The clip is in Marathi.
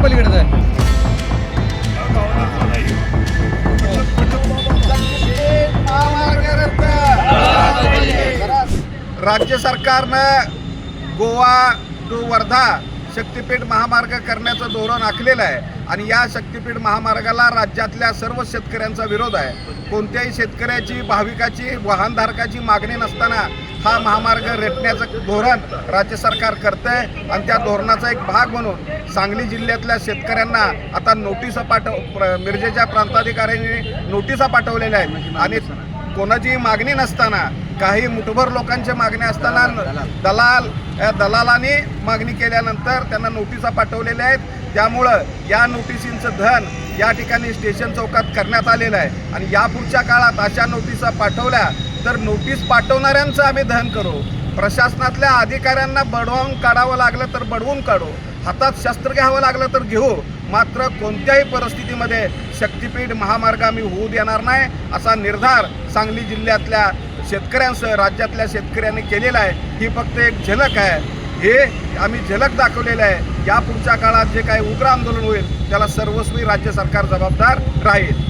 पलीकडे आहे. राज्य सरकारनं गोवा टू वर्धा शक्तिपीठ महामार्ग करण्याचं धोरण आखलेलं आहे आणि या शक्तिपीठ महामार्गाला राज्यातल्या सर्व शेतकऱ्यांचा विरोध आहे. कोणत्याही शेतकऱ्याची भाविकाची वाहनधारकाची मागणी नसताना हा महामार्ग रेटण्याचं धोरण राज्य सरकार करतंय आणि त्या धोरणाचा एक भाग म्हणून सांगली जिल्ह्यातल्या शेतकऱ्यांना आता नोटिसा मिरजेच्या प्रांताधिकाऱ्यांनी नोटिसा पाठवलेल्या आहेत आणि कोणाची मागणी नसताना काही मुठभर लोकांच्या मागण्या असताना दलालांनी मागणी केल्यानंतर त्यांना नोटिसा पाठवलेल्या आहेत. त्यामुळं या नोटिसींचं धन या ठिकाणी स्टेशन चौकात करण्यात आलेलं आहे आणि यापुढच्या काळात अशा नोटिसा पाठवल्या तर नोटीस पाठवणाऱ्यांचं आम्ही धन करू. प्रशासनातल्या अधिकाऱ्यांना बडवून काढावं लागलं तर बडवून काढू, हातात शस्त्र घ्यावं लागलं तर घेऊ, मात्र कोणत्याही परिस्थितीमध्ये शक्तिपीठ महामार्ग आम्ही होऊ देणार नाही असा निर्धार सांगली जिल्ह्यातल्या शेतकऱ्यांसह राज्यातल्या शेतकऱ्यांनी केलेला आहे. ही फक्त एक झलक आहे, हे आम्ही झलक दाखवलेलं आहे. या पुढच्या काळात जे काही उग्र आंदोलन होईल त्याला सर्वस्वी राज्य सरकार जबाबदार राहील.